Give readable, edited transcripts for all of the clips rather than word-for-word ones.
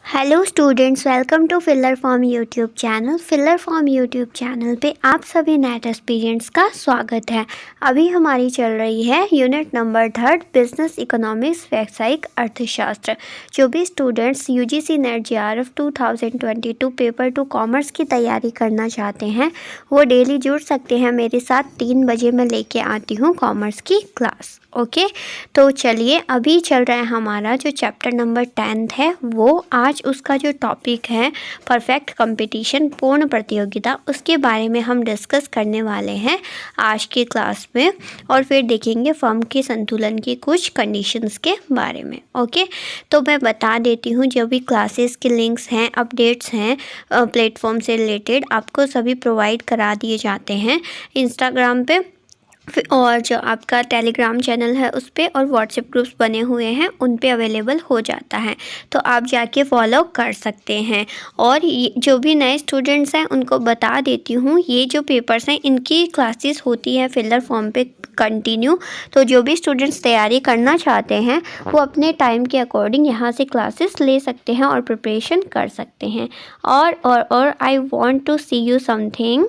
Hello students, welcome to filler form YouTube channel. Filler form YouTube channel पे आप सभी net aspirants का स्वागत है। अभी हमारी चल रही है यूनिट नंबर 3 बिजनेस इकोनॉमिक्स व्यावसायिक अर्थशास्त्र। जो भी students UGC net JRF 2022 paper 2 commerce की तैयारी करना चाहते हैं वो डेली जुड़ सकते हैं मेरे साथ। 3 बजे मैं लेके आती हूँ कॉमर्स की क्लास। ओके, तो चलिए अभी चल रहा है हमारा जो चैप्टर नंबर 10 है वो आज उसका जो टॉपिक है परफेक्ट कंपटीशन पूर्ण प्रतियोगिता, उसके बारे में हम डिस्कस करने वाले हैं आज की क्लास में। और फिर देखेंगे फर्म के संतुलन की कुछ कंडीशंस के बारे में। ओके, तो मैं बता देती हूँ जो भी क्लासेस के लिंक्स हैं, अपडेट्स हैं प्लेटफॉर्म से रिलेटेड आपको सभी प्रोवाइड करा दिए जाते हैं इंस्टाग्राम पे, और जो आपका टेलीग्राम चैनल है उस पर, और व्हाट्सएप ग्रुप्स बने हुए हैं उन पे अवेलेबल हो जाता है, तो आप जाके फॉलो कर सकते हैं। और जो भी नए स्टूडेंट्स हैं उनको बता देती हूँ ये जो पेपर्स हैं इनकी क्लासेस होती हैं फिलर फॉर्म पे कंटिन्यू। तो जो भी स्टूडेंट्स तैयारी करना चाहते हैं वो अपने टाइम के अकॉर्डिंग यहाँ से क्लासेस ले सकते हैं और प्रिपरेशन कर सकते हैं। और I want to see you something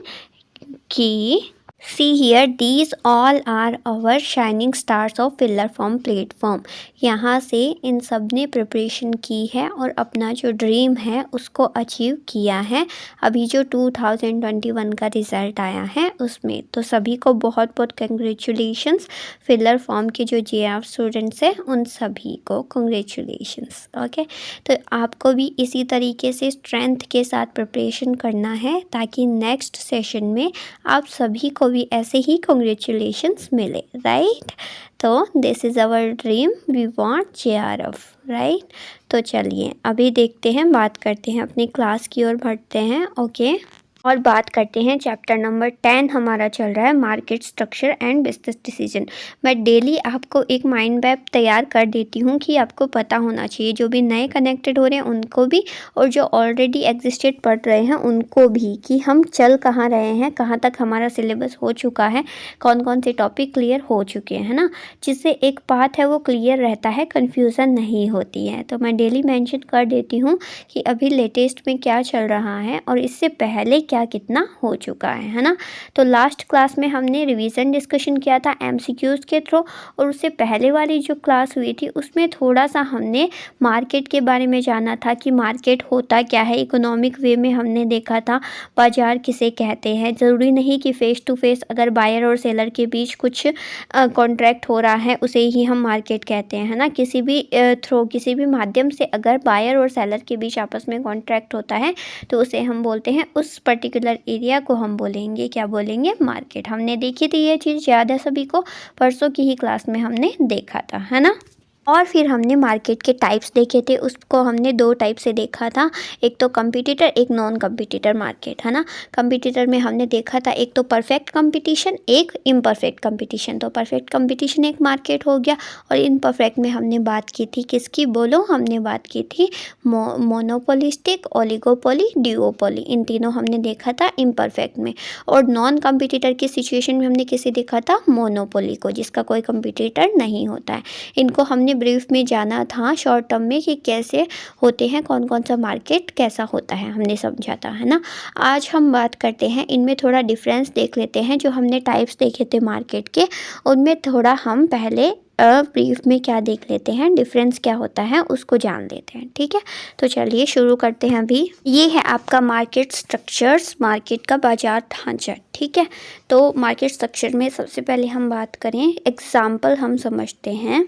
कि See here, these all are our shining stars of filler form platform. यहाँ से इन सब ने प्रिपरेशन की है और अपना जो ड्रीम है उसको अचीव किया है। अभी जो 2021 का रिज़ल्ट आया है उसमें तो सभी को बहुत बहुत कंग्रेचुलेशंस। फिलर फॉर्म के जो जेआरएफ स्टूडेंट्स हैं उन सभी को कंग्रेचुलेशंस। ओके, तो आपको भी इसी तरीके से स्ट्रेंथ के साथ प्रिपरेशन करना है ताकि नेक्स्ट सेशन में आप सभी को भी ऐसे ही कॉन्ग्रेचुलेशंस मिले, राइट। तो this is our dream, we want JRF, right. तो चलिए अभी देखते हैं, बात करते हैं अपनी क्लास की ओर बढ़ते हैं। ओके, और बात करते हैं चैप्टर नंबर 10 हमारा चल रहा है market structure and business decision. मैं डेली आपको एक माइंड मैप तैयार कर देती हूँ कि आपको पता होना चाहिए, जो भी नए कनेक्टेड हो रहे हैं उनको भी और जो ऑलरेडी एग्जिस्टेड पढ़ रहे हैं उनको भी, कि हम चल कहाँ रहे हैं, कहाँ तक हमारा सिलेबस हो चुका है, कौन कौन से टॉपिक क्लियर हो चुके हैं ना, जिससे एक पाथ है वो क्लियर रहता है, कन्फ्यूज़न नहीं होती है। तो मैं डेली मैंशन कर देती हूँ कि अभी लेटेस्ट में क्या चल रहा है और इससे पहले क्या कितना हो चुका है ना। तो लास्ट क्लास में हमने रिवीजन डिस्कशन किया था एमसीक्यूज़ के थ्रू, और उससे पहले वाली जो क्लास हुई थी उसमें थोड़ा सा हमने मार्केट के बारे में जाना था कि मार्केट होता क्या है। इकोनॉमिक वे में हमने देखा था बाजार किसे कहते हैं। ज़रूरी नहीं कि फ़ेस टू फेस अगर बायर और सेलर के बीच कुछ कॉन्ट्रैक्ट हो रहा है उसे ही हम मार्केट कहते हैं, है ना। किसी भी थ्रू, किसी भी माध्यम से अगर बायर और सेलर के बीच आपस में कॉन्ट्रैक्ट होता है तो उसे हम बोलते हैं, उस पर्टिकुलर एरिया को हम बोलेंगे, क्या बोलेंगे, मार्केट। हमने देखी थी ये चीज़, याद है सभी को, परसों की ही क्लास में हमने देखा था, है ना। और फिर हमने मार्केट के टाइप्स देखे थे, उसको हमने 2 टाइप से देखा था, एक तो कंपटीटर, एक नॉन कंपटीटर मार्केट, है ना। कंपटीटर में हमने देखा था एक तो परफेक्ट कंपटीशन, एक इम्परफेक्ट कंपटीशन। तो परफेक्ट कंपटीशन एक मार्केट हो गया, और इम्परफेक्ट में हमने बात की थी किसकी, बोलो, हमने बात की थी मोनोपोलिस्टिक, ओलिगोपोली, ड्यूओपोली, इन तीनों हमने देखा था इम्परफेक्ट में। और नॉन कंपटीटर की सिचुएशन में हमने किसे देखा था, मोनोपोली को, जिसका कोई कंपटीटर नहीं होता है। इनको हमने ब्रीफ में जाना था शॉर्ट टर्म में कि कैसे होते हैं, कौन कौन सा मार्केट कैसा होता है, हमने समझा था, है ना। आज हम बात करते हैं, इनमें थोड़ा डिफरेंस देख लेते हैं। जो हमने टाइप्स देखे थे मार्केट के उनमें थोड़ा हम पहले ब्रीफ में क्या देख लेते हैं, डिफरेंस क्या होता है उसको जान लेते हैं, ठीक है। तो चलिए शुरू करते हैं। अभी ये है आपका मार्केट स्ट्रक्चर्स, मार्केट का बाजार ढांचा, ठीक है। तो मार्केट स्ट्रक्चर में सबसे पहले हम बात करें, एग्जाम्पल हम समझते हैं।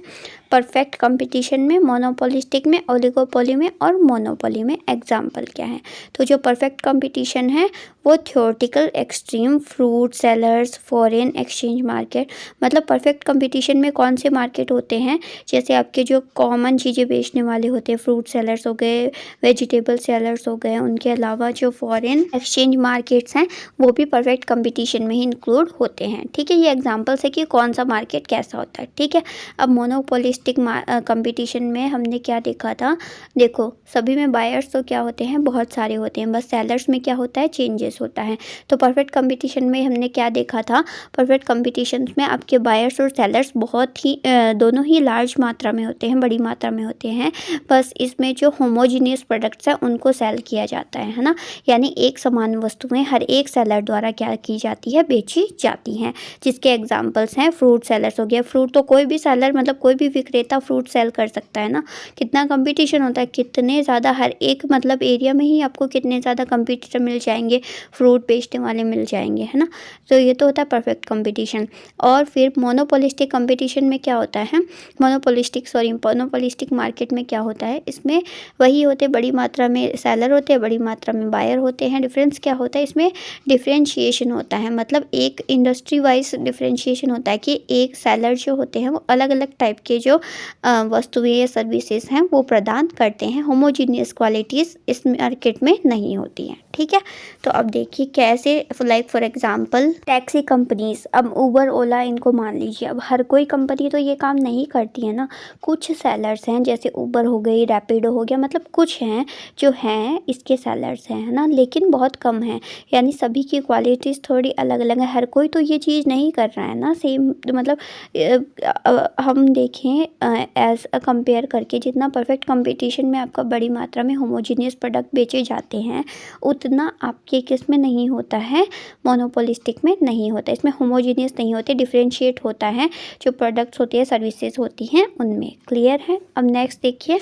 परफेक्ट कंपटीशन में, मोनोपोलिस्टिक में, ओलिगोपोली में और मोनोपोली में एग्जाम्पल क्या है। तो जो परफेक्ट कंपटीशन है वो theoretical extreme, fruit sellers, foreign exchange market. मतलब परफेक्ट कंपटीशन में कौन से मार्केट होते हैं, जैसे आपके जो कॉमन चीज़ें बेचने वाले होते हैं, फ्रूट सेलर्स हो गए, वेजिटेबल सेलर्स हो गए, उनके अलावा जो फॉरेन एक्सचेंज मार्केट्स हैं वो भी परफेक्ट कंपटीशन में ही इंक्लूड होते हैं, ठीक है। ये एग्जाम्पल्स है कि कौन सा मार्केट कैसा होता है, ठीक है। अब मोनोपोलिस्टिक कंपटीशन में हमने क्या देखा था, देखो सभी में बायर्स तो क्या होते हैं, बहुत सारे होते हैं, बस सेलर्स में क्या होता है, चेंजेस सर्विसेज होता है। तो परफेक्ट कंपटीशन में हमने क्या देखा था, परफेक्ट कंपटीशन में आपके बायर्स और सेलर्स बहुत ही दोनों ही लार्ज मात्रा में होते हैं, बड़ी मात्रा में होते हैं। बस इसमें जो होमोजीनियस प्रोडक्ट्स हैं उनको सेल किया जाता है ना, यानी एक समान वस्तुएं हर एक सेलर द्वारा क्या की जाती है, बेची जाती हैं। जिसके एग्जांपल्स हैं फ्रूट सेलर्स हो गया। फ्रूट तो कोई भी सेलर मतलब कोई भी विक्रेता फ्रूट सेल कर सकता है ना। कितना कंपटीशन होता है, कितने ज़्यादा, हर एक मतलब एरिया में ही आपको कितने ज़्यादा कंपटीटर मिल जाएंगे, फ्रूट बेचने वाले मिल जाएंगे, है ना। तो ये तो होता है परफेक्ट कंपटीशन। और फिर मोनोपोलिस्टिक कंपटीशन में क्या होता है, मोनोपोलिस्टिक मार्केट में क्या होता है, इसमें वही होते बड़ी मात्रा में सेलर होते हैं, बड़ी मात्रा में बायर होते हैं। डिफरेंस क्या होता है, इसमें डिफरेंशिएशन होता है, मतलब एक इंडस्ट्री वाइज डिफरेंशिएशन होता है कि एक सेलर जो होते हैं वो अलग अलग टाइप के जो वस्तुएं या सर्विसेज हैं वो प्रदान करते हैं। होमोजीनियस क्वालिटीज़ इस मार्केट में नहीं होती हैं, ठीक है। तो अब देखिए कैसे, like for example taxi companies, अब उबर ओला इनको मान लीजिए। अब हर कोई कंपनी तो ये काम नहीं करती है ना, कुछ सेलर्स हैं जैसे उबर हो गई, रैपिडो हो गया, मतलब कुछ हैं जो हैं इसके सेलर्स हैं, है ना, लेकिन बहुत कम हैं। यानी सभी की क्वालिटीज़ थोड़ी अलग अलग है, हर कोई तो ये चीज़ नहीं कर रहा है ना सेम। मतलब हम देखें एज अ कंपेयर करके, जितना परफेक्ट कंपटीशन में आपका बड़ी मात्रा में होमोजीनियस प्रोडक्ट बेचे जाते हैं उतना आपके किस में नहीं होता है, मोनोपोलिस्टिक में नहीं होता। इसमें होमोजीनियस नहीं होते, डिफरेंशिएट होता है जो प्रोडक्ट्स होती है, सर्विसेज होती हैं उनमें। क्लियर है। अब नेक्स्ट देखिए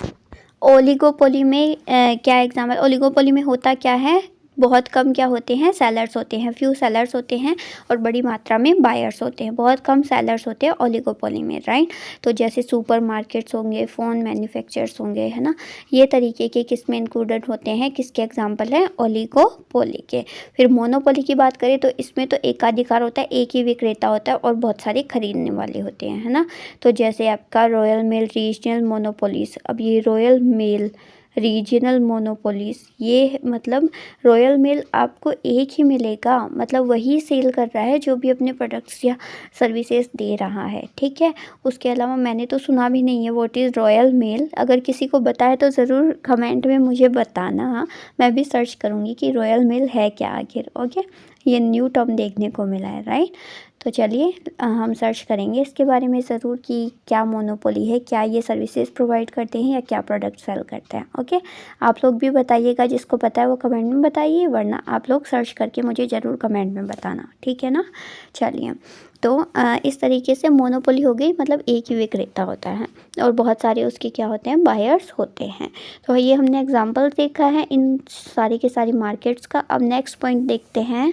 ओलिगोपोली में क्या एग्जाम्पल, ओलिगोपोली में होता क्या है, बहुत कम क्या होते हैं, सेलर्स होते हैं, फ्यू सेलर्स होते हैं और बड़ी मात्रा में बायर्स होते हैं। बहुत कम सेलर्स होते हैं ओलिगोपोली में, राइट। तो जैसे सुपर मार्केट्स होंगे, फ़ोन मैन्युफैक्चरर्स होंगे, है ना, ये तरीके के किस में इंक्लूडेड होते हैं, किसके एग्जांपल है, ओलिगोपोली के। फिर मोनोपोली की बात करें तो इसमें तो एकाधिकार होता है, एक ही विक्रेता होता है और बहुत सारे खरीदने वाले होते हैं, है ना। तो जैसे आपका रॉयल मेल रीजनल मोनोपोलीज, अब ये रॉयल मेल रीजनल मोनोपोलीज, ये मतलब रॉयल मेल आपको एक ही मिलेगा, मतलब वही सेल कर रहा है जो भी अपने प्रोडक्ट्स या सर्विसेज दे रहा है, ठीक है। उसके अलावा मैंने तो सुना भी नहीं है व्हाट इज़ रॉयल मेल। अगर किसी को बताए तो ज़रूर कमेंट में मुझे बताना, मैं भी सर्च करूँगी कि रॉयल मेल है क्या आखिर। ओके, ये न्यू टर्म देखने को मिला है, राइट। तो चलिए हम सर्च करेंगे इसके बारे में ज़रूर कि क्या मोनोपोली है, क्या ये सर्विसेज प्रोवाइड करते हैं या क्या प्रोडक्ट सेल करते हैं। ओके, आप लोग भी बताइएगा, जिसको पता है वो कमेंट में बताइए, वरना आप लोग सर्च करके मुझे ज़रूर कमेंट में बताना, ठीक है ना। चलिए, तो इस तरीके से मोनोपोली हो गई, मतलब एक ही विक्रेता होता है और बहुत सारे उसके क्या होते हैं, बायर्स होते हैं। तो ये हमने एग्जांपल देखा है इन सारी के सारी मार्केट्स का। अब नेक्स्ट पॉइंट देखते हैं,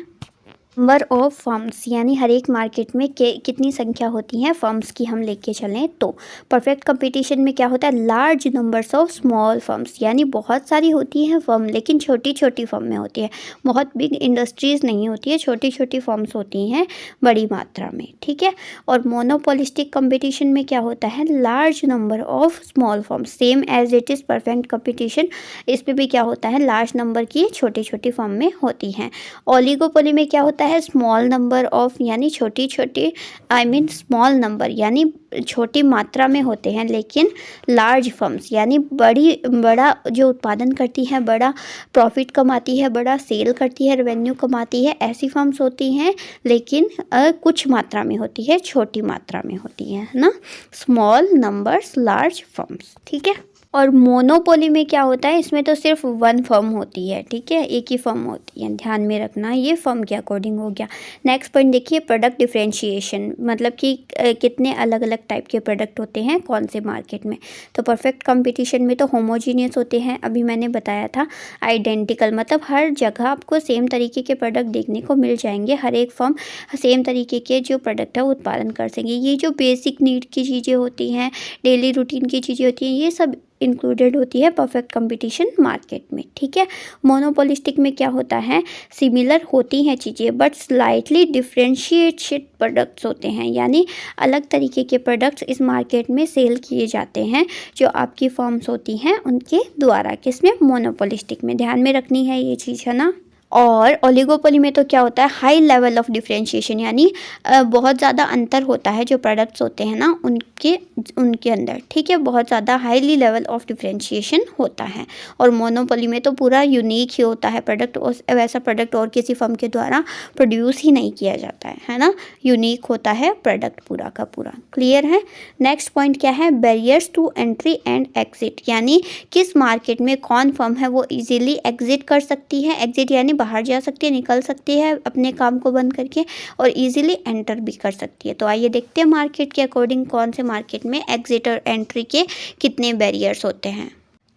नंबर ऑफ फर्म्स, यानी हर एक मार्केट में कितनी संख्या होती है फर्म्स की हम लेके चलें तो परफेक्ट कंपटीशन में क्या होता है, large numbers of small firms, यानी बहुत सारी होती हैं फर्म लेकिन छोटी छोटी फर्म में होती है, बहुत बिग इंडस्ट्रीज़ नहीं होती है, छोटी छोटी फर्म्स होती हैं बड़ी मात्रा में, ठीक है। और मोनोपोलिस्टिक कंपटीशन में क्या होता है, large number of small firms, same as it is perfect competition, इसमें भी क्या होता है, लार्ज नंबर की छोटी छोटी फर्म में होती हैं। ओलिगोपोली में क्या होता है, स्मॉल नंबर ऑफ, यानी छोटी छोटी, स्मॉल नंबर यानी छोटी मात्रा में होते हैं, लेकिन लार्ज फर्म्स यानी बड़ा जो उत्पादन करती है, बड़ा प्रॉफिट कमाती है, बड़ा सेल करती है, रेवेन्यू कमाती है, ऐसी फर्म्स होती हैं, लेकिन कुछ मात्रा में होती है, छोटी मात्रा में होती है ना। स्मॉल नंबर्स लार्ज फर्म्स, ठीक है। और मोनोपोली में क्या होता है, इसमें तो सिर्फ वन फर्म होती है, ठीक है, एक ही फर्म होती है, ध्यान में रखना, ये फर्म के अकॉर्डिंग हो गया। नेक्स्ट पॉइंट देखिए, प्रोडक्ट डिफरेंशिएशन, मतलब कि कितने अलग अलग टाइप के प्रोडक्ट होते हैं कौन से मार्केट में। तो परफेक्ट कंपटीशन में तो होमोजीनियस होते हैं, अभी मैंने बताया था। आइडेंटिकल मतलब हर जगह आपको सेम तरीके के प्रोडक्ट देखने को मिल जाएंगे, हर एक फर्म सेम तरीके के जो प्रोडक्ट है वो उत्पादन कर सकेंगे। ये जो बेसिक नीड की चीज़ें होती हैं, डेली रूटीन की चीज़ें होती हैं, ये सब इंक्लूडेड होती है परफेक्ट कंपटीशन मार्केट में, ठीक है। मोनोपोलिस्टिक में क्या होता है, सिमिलर होती हैं चीज़ें बट स्लाइटली डिफरेंशिएटेड प्रोडक्ट्स होते हैं, यानी अलग तरीके के प्रोडक्ट्स इस मार्केट में सेल किए जाते हैं जो आपकी फर्म्स होती हैं उनके द्वारा, किसमें, मोनोपोलिस्टिक में। ध्यान में रखनी है ये चीज़, है ना। और ओलिगोपोली में तो क्या होता है, हाई लेवल ऑफ डिफरेंशिएशन, यानी बहुत ज़्यादा अंतर होता है जो प्रोडक्ट्स होते हैं ना उनके अंदर, ठीक है, बहुत ज़्यादा हाईली लेवल ऑफ डिफरेंशिएशन होता है। और मोनोपोली में तो पूरा यूनिक ही होता है प्रोडक्ट, वैसा प्रोडक्ट और किसी फर्म के द्वारा प्रोड्यूस ही नहीं किया जाता है ना, यूनिक होता है प्रोडक्ट पूरा का पूरा। क्लियर है। नेक्स्ट पॉइंट क्या है, barriers to entry and exit, यानी किस मार्केट में कौन फर्म है वो इजीली एग्जिट कर सकती है, एग्जिट यानी बाहर जा सकती है, निकल सकती है अपने काम को बंद करके, और इजीली एंटर भी कर सकती है। तो आइए देखते हैं मार्केट के अकॉर्डिंग कौन से मार्केट में एग्जिट और एंट्री के कितने बैरियर्स होते हैं।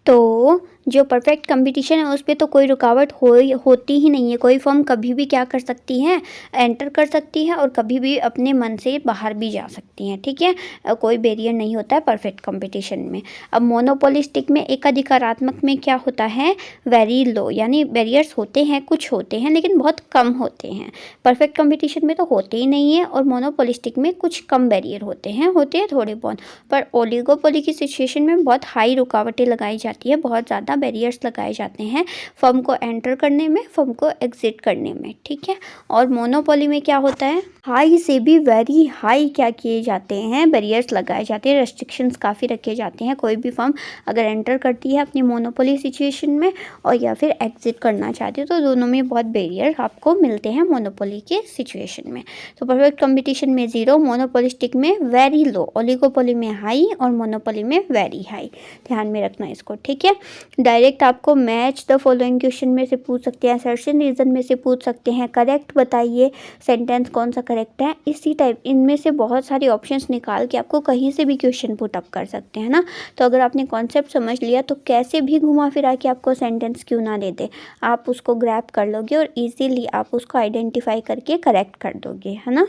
तो जो परफेक्ट कंपटीशन है उस पर तो कोई रुकावट होती ही नहीं है, कोई फर्म कभी भी क्या कर सकती है, एंटर कर सकती है और कभी भी अपने मन से बाहर भी जा सकती हैं, ठीक है, कोई बैरियर नहीं होता है परफेक्ट कंपटीशन में। अब मोनोपोलिस्टिक में एकाधिकारात्मक में क्या होता है, वेरी लो, यानी बैरियर्स होते हैं, कुछ होते हैं लेकिन बहुत कम होते हैं। परफेक्ट कंपटीशन में तो होते ही नहीं है, और मोनोपोलिस्टिक में कुछ कम बैरियर होते हैं थोड़े बहुत। पर ओलिगोपोली की सिचुएशन में बहुत हाई रुकावटें लगाई जाती है, बहुत ज़्यादा बैरियर्स लगाए जाते हैं फर्म को एंटर करने में, फर्म को एग्जिट करने में, ठीक है। और मोनोपोली में क्या होता है, हाई से भी वेरी हाई क्या किए जाते हैं, बैरियर्स लगाए जाते हैं, रेस्ट्रिक्शंस काफ़ी रखे जाते हैं। कोई भी फर्म अगर एंटर करती है अपनी मोनोपोली सिचुएशन में और या फिर एग्जिट करना चाहती है तो दोनों में बहुत बैरियर आपको मिलते हैं मोनोपोली के सिचुएशन में। तो परफेक्ट कंपटीशन में 0, मोनोपोलिस्टिक में वेरी लो, ओलिगोपोली में हाई और मोनोपोली में वेरी हाई। ध्यान में रखना इसको, ठीक है। डायरेक्ट आपको मैच द फॉलोइंग क्वेश्चन में से पूछ सकते हैं, असर्शन रीजन में से पूछ सकते हैं, करेक्ट बताइए सेंटेंस कौन सा करेक्ट है, इसी टाइप इनमें से बहुत सारे ऑप्शंस निकाल के आपको कहीं से भी क्वेश्चन पुट अप कर सकते हैं ना। तो अगर आपने कॉन्सेप्ट समझ लिया तो कैसे भी घुमा फिरा के आपको सेंटेंस क्यों ना दे दे, आप उसको ग्रैब कर लोगे और इजीली आप उसको आइडेंटिफाई करके करेक्ट कर दोगे, है ना।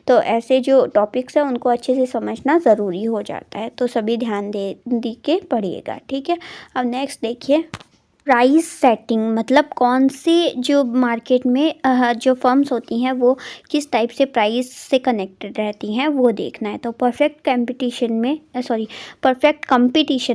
तो ऐसे जो टॉपिक्स हैं उनको अच्छे से समझना ज़रूरी हो जाता है, तो सभी ध्यान दे के पढ़िएगा, ठीक है। अब नेक्स्ट देखिए, प्राइस सेटिंग, मतलब कौन से जो मार्केट में जो फर्म्स होती हैं वो किस टाइप से प्राइस से कनेक्टेड रहती हैं वो देखना है। तो परफेक्ट कंपटीशन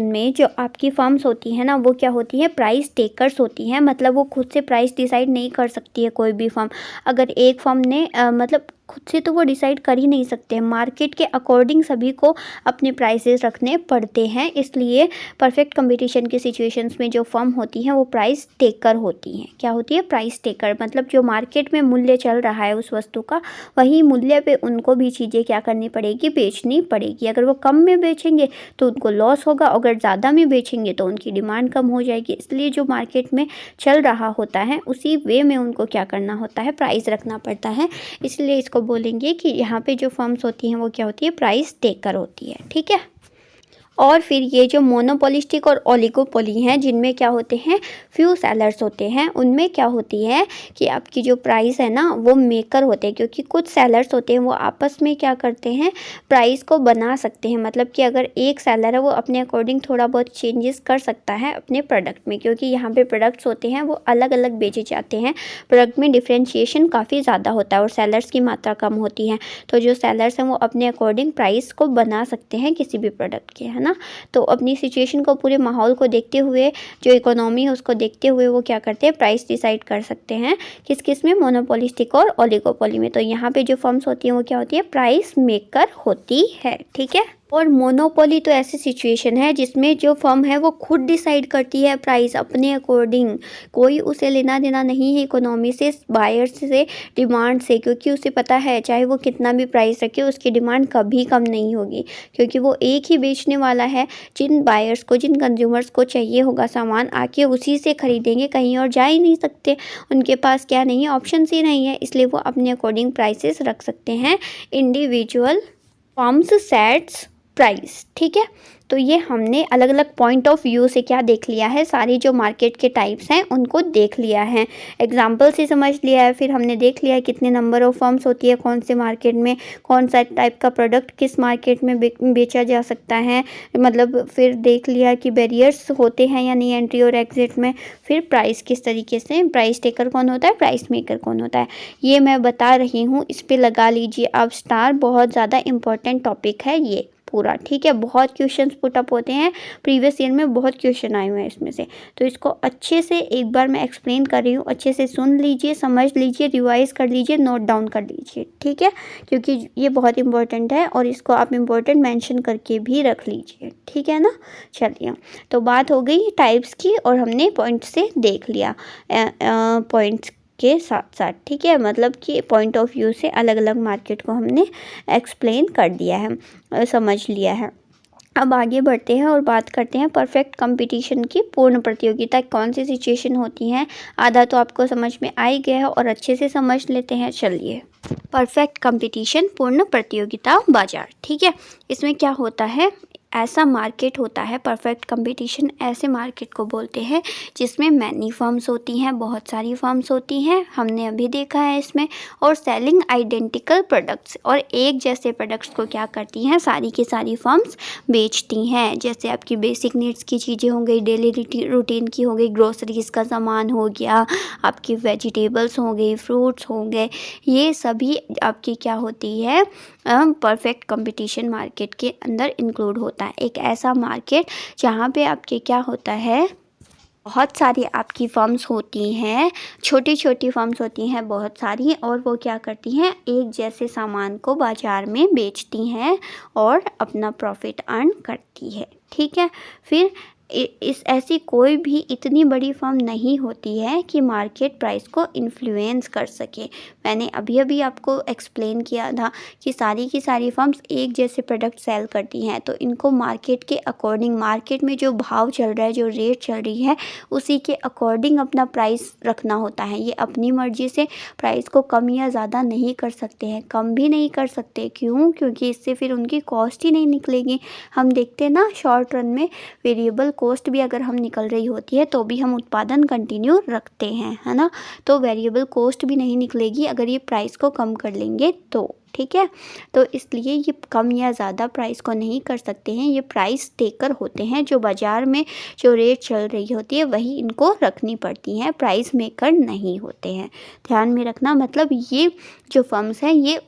में जो आपकी फर्म्स होती हैं ना वो क्या होती है, प्राइस टेकर्स होती हैं, मतलब वो खुद से प्राइस डिसाइड नहीं कर सकती है कोई भी फर्म। अगर एक फर्म ने मतलब खुद से तो वो डिसाइड कर ही नहीं सकते हैं, मार्केट के अकॉर्डिंग सभी को अपने प्राइसेस रखने पड़ते हैं। इसलिए परफेक्ट कंपटीशन की सिचुएशंस में जो फर्म होती हैं वो प्राइस टेकर होती हैं। क्या होती है, प्राइस टेकर, मतलब जो मार्केट में मूल्य चल रहा है उस वस्तु का, वही मूल्य पे उनको भी चीज़ें क्या करनी पड़ेगी, बेचनी पड़ेगी। अगर वो कम में बेचेंगे तो उनको लॉस होगा, अगर ज़्यादा में बेचेंगे तो उनकी डिमांड कम हो जाएगी। इसलिए जो मार्केट में चल रहा होता है उसी वे में उनको क्या करना होता है, प्राइस रखना पड़ता है। इसलिए इसको बोलेंगे कि यहाँ पे जो फर्म्स होती हैं वो क्या होती है, प्राइस टेकर होती है, ठीक है। और फिर ये जो मोनोपोलिस्टिक और ओलिगोपोली हैं जिनमें क्या होते हैं, फ्यू सेलर्स होते हैं, उनमें क्या होती है कि आपकी जो प्राइस है ना वो मेकर होते हैं, क्योंकि कुछ सेलर्स होते हैं वो आपस में क्या करते हैं, प्राइस को बना सकते हैं। मतलब कि अगर एक सेलर है वो अपने अकॉर्डिंग थोड़ा बहुत चेंजेस कर सकता है अपने प्रोडक्ट में, क्योंकि यहाँ पे प्रोडक्ट्स होते हैं वो अलग अलग बेचे जाते हैं, प्रोडक्ट में डिफ्रेंशिएशन काफ़ी ज़्यादा होता है और सेलर्स की मात्रा कम होती है। तो जो सेलर्स हैं वो अपने अकॉर्डिंग प्राइस को बना सकते हैं किसी भी प्रोडक्ट के, है ना। तो अपनी सिचुएशन को, पूरे माहौल को देखते हुए, जो इकोनॉमी है उसको देखते हुए वो क्या करते हैं, प्राइस डिसाइड कर सकते हैं। किस किस में, मोनोपोलिस्टिक और ओलिगोपोली में। तो यहाँ पे जो फर्म्स होती हैं वो क्या होती है, प्राइस मेकर होती है, ठीक है। और मोनोपोली तो ऐसी सिचुएशन है जिसमें जो फर्म है वो खुद डिसाइड करती है प्राइस अपने अकॉर्डिंग, कोई उसे लेना देना नहीं है इकोनॉमी से, बायर्स से, डिमांड से, क्योंकि उसे पता है चाहे वो कितना भी प्राइस रखे उसकी डिमांड कभी कम नहीं होगी, क्योंकि वो एक ही बेचने वाला है। जिन बायर्स को, जिन कंज्यूमर्स को चाहिए होगा सामान, आके उसी से खरीदेंगे, कहीं और जा ही नहीं सकते, उनके पास क्या नहीं है, ऑप्शन ही नहीं है, इसलिए वो अपने अकॉर्डिंग प्राइसेस रख सकते हैं। इंडिविजुअल फर्म्स सेट्स प्राइस, ठीक है। तो ये हमने अलग अलग पॉइंट ऑफ व्यू से क्या देख लिया है, सारी जो मार्केट के टाइप्स हैं उनको देख लिया है, एग्जाम्पल से समझ लिया है। फिर हमने देख लिया है कितने नंबर ऑफ फर्म्स होती है, कौन से मार्केट में कौन सा टाइप का प्रोडक्ट किस मार्केट में बेचा जा सकता है, मतलब फिर देख लिया कि बैरियर्स होते हैं या नहीं एंट्री और एग्जिट में। फिर प्राइस किस तरीके से, प्राइस टेकर कौन होता है, प्राइस मेकर कौन होता है, ये मैं बता रही हूँ। इस पर लगा लीजिए आप स्टार, बहुत ज़्यादा इम्पोर्टेंट टॉपिक है ये। पूरा, ठीक है। बहुत क्वेश्चंस पुट अप होते हैं, प्रीवियस ईयर में बहुत क्वेश्चन आए हुए हैं इसमें से, तो इसको अच्छे से एक बार मैं एक्सप्लेन कर रही हूँ, अच्छे से सुन लीजिए, समझ लीजिए, रिवाइज कर लीजिए, नोट डाउन कर लीजिए, ठीक है, क्योंकि ये बहुत इंपॉर्टेंट है और इसको आप इम्पोर्टेंट मेंशन करके भी रख लीजिए, ठीक है ना। चलिए, तो बात हो गई टाइप्स की और हमने पॉइंट से देख लिया पॉइंट्स के साथ साथ, ठीक है, मतलब कि पॉइंट ऑफ व्यू से अलग अलग मार्केट को हमने एक्सप्लेन कर दिया है, समझ लिया है। अब आगे बढ़ते हैं और बात करते हैं परफेक्ट कंपटीशन की। पूर्ण प्रतियोगिता कौन सी सिचुएशन होती है, आधा तो आपको समझ में आ ही गया है और अच्छे से समझ लेते हैं। चलिए, परफेक्ट कंपटीशन, पूर्ण प्रतियोगिता बाजार, ठीक है। इसमें क्या होता है, ऐसा मार्केट होता है, परफेक्ट कंपटीशन ऐसे मार्केट को बोलते हैं जिसमें मैनी फर्म्स होती हैं, बहुत सारी फर्म्स होती हैं, हमने अभी देखा है इसमें, और सेलिंग आइडेंटिकल प्रोडक्ट्स, और एक जैसे प्रोडक्ट्स को क्या करती हैं, सारी की सारी फर्म्स बेचती हैं। जैसे आपकी बेसिक नीड्स की चीज़ें हो गई, डेली रूटीन की हो गई, ग्रोसरीज का सामान हो गया, आपकी वेजिटेबल्स हो गई, फ्रूट्स हो गए, ये सभी आपकी क्या होती है, परफेक्ट कंपटीशन मार्केट के अंदर इंक्लूड होता है। एक ऐसा मार्केट जहाँ पे आपके क्या होता है, बहुत सारी आपकी फर्म्स होती हैं, छोटी छोटी फर्म्स होती हैं बहुत सारी, और वो क्या करती हैं, एक जैसे सामान को बाज़ार में बेचती हैं और अपना प्रॉफिट अर्न करती है, ठीक है। फिर इस ऐसी कोई भी इतनी बड़ी फर्म नहीं होती है कि मार्केट प्राइस को इन्फ्लुएंस कर सके। मैंने अभी अभी आपको एक्सप्लेन किया था कि सारी की सारी फर्म्स एक जैसे प्रोडक्ट सेल करती हैं, तो इनको मार्केट के अकॉर्डिंग, मार्केट में जो भाव चल रहा है, जो रेट चल रही है, उसी के अकॉर्डिंग अपना प्राइस रखना होता है। ये अपनी मर्जी से प्राइस को कम या ज़्यादा नहीं कर सकते हैं, कम भी नहीं कर सकते। क्यों? क्योंकि इससे फिर उनकी कॉस्ट ही नहीं निकलेगी। हम देखते हैं ना, शॉर्ट रन में वेरिएबल कॉस्ट भी अगर हम निकल रही होती है तो भी हम उत्पादन कंटिन्यू रखते हैं, है ना। तो वेरिएबल कॉस्ट भी नहीं निकलेगी अगर ये प्राइस को कम कर लेंगे तो, ठीक है। तो इसलिए ये कम या ज़्यादा प्राइस को नहीं कर सकते हैं, ये प्राइस टेकर होते हैं। जो बाज़ार में जो रेट चल रही होती है वही इनको रखनी पड़ती हैं, प्राइस मेकर नहीं होते हैं। ध्यान में रखना, मतलब ये जो फर्म्स हैं ये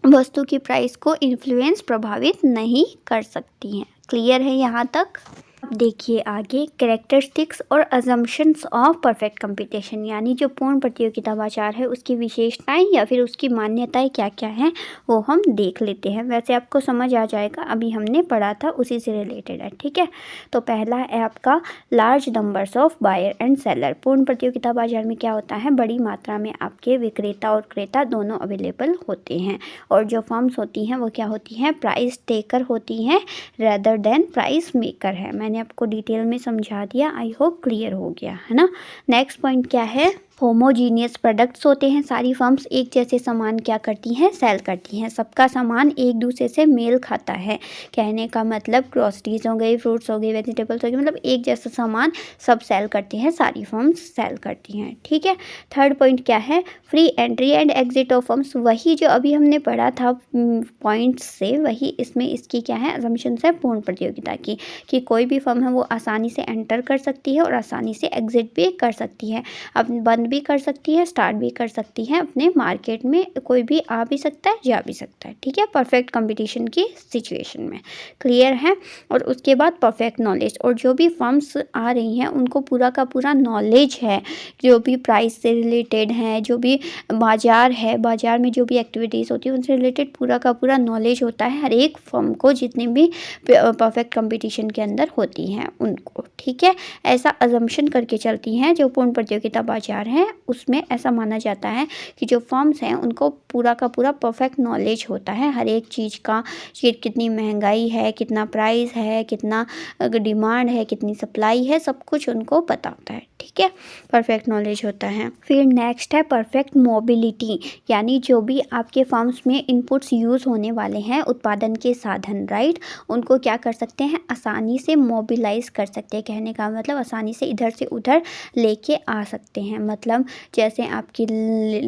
वस्तु की प्राइस को इन्फ्लुएंस, प्रभावित नहीं कर सकती हैं। क्लियर है यहाँ तक? अब देखिए आगे, कैरेक्टरिस्टिक्स और अजम्पशंस ऑफ परफेक्ट कंपटीशन, यानी जो पूर्ण प्रतियोगिता बाजार है उसकी विशेषताएं या फिर उसकी मान्यताएं क्या क्या हैं वो हम देख लेते हैं। वैसे आपको समझ आ जाएगा, अभी हमने पढ़ा था उसी से रिलेटेड है, ठीक है। तो पहला है आपका large numbers of buyer and seller. पूर्ण प्रतियोगिता बाजार में क्या होता है, बड़ी मात्रा में आपके विक्रेता और क्रेता दोनों अवेलेबल होते हैं, और जो फर्म्स होती हैं वो क्या होती हैं, प्राइस टेकर होती हैं रेदर देन प्राइस मेकर है। मैंने आपको डिटेल में समझा दिया, आई होप क्लियर हो गया, है ना। नेक्स्ट पॉइंट क्या है, होमोजीनियस प्रोडक्ट्स होते हैं। सारी फर्म्स एक जैसे सामान क्या करती हैं, सेल करती हैं, सबका सामान एक दूसरे से मेल खाता है। कहने का मतलब ग्रोसरीज हो गई, फ्रूट्स हो गई, वेजिटेबल्स हो गई, मतलब एक जैसा सामान सब सेल करते हैं, सारी फर्म्स सेल करती हैं, ठीक है। थर्ड पॉइंट क्या है, free entry and exit of firms. वही जो अभी हमने पढ़ा था पॉइंट्स से, वही इसमें इसकी क्या है, असम्पशंस है पूर्ण प्रतियोगिता की, कि कोई भी फर्म है वो आसानी से एंटर कर सकती है और आसानी से एग्जिट भी कर सकती है, अब बंद भी कर सकती है, स्टार्ट भी कर सकती है। अपने मार्केट में कोई भी आ भी सकता है, जा भी सकता है, ठीक है, परफेक्ट कंपटीशन की सिचुएशन में। क्लियर है? और उसके बाद परफेक्ट नॉलेज, और जो भी फर्म्स आ रही हैं उनको पूरा का पूरा नॉलेज है, जो भी प्राइस से रिलेटेड है, जो भी बाजार है, बाजार में जो भी एक्टिविटीज़ होती है उनसे रिलेटेड पूरा का पूरा नॉलेज होता है हर एक फर्म को, जितने भी परफेक्ट कंपटीशन के अंदर होती हैं उनको, ठीक है। ऐसा अजम्पशन करके चलती हैं जो पूर्ण प्रतियोगिता बाजार हैं, उसमें ऐसा माना जाता है कि जो फर्म्स हैं उनको पूरा का पूरा परफेक्ट नॉलेज होता है हर एक चीज़ का, कि कितनी महंगाई है, कितना प्राइस है, कितना डिमांड है, कितनी सप्लाई है, सब कुछ उनको पता होता है, ठीक है, परफेक्ट नॉलेज होता है। फिर नेक्स्ट है परफेक्ट मोबिलिटी, यानी जो भी आपके फर्म्स में इनपुट्स यूज़ होने वाले हैं, उत्पादन के साधन, राइट, उनको क्या कर सकते हैं, आसानी से मोबिलाइज कर सकते हैं। कहने का मतलब आसानी से इधर से उधर लेके आ सकते हैं, मतलब मतलब जैसे आपकी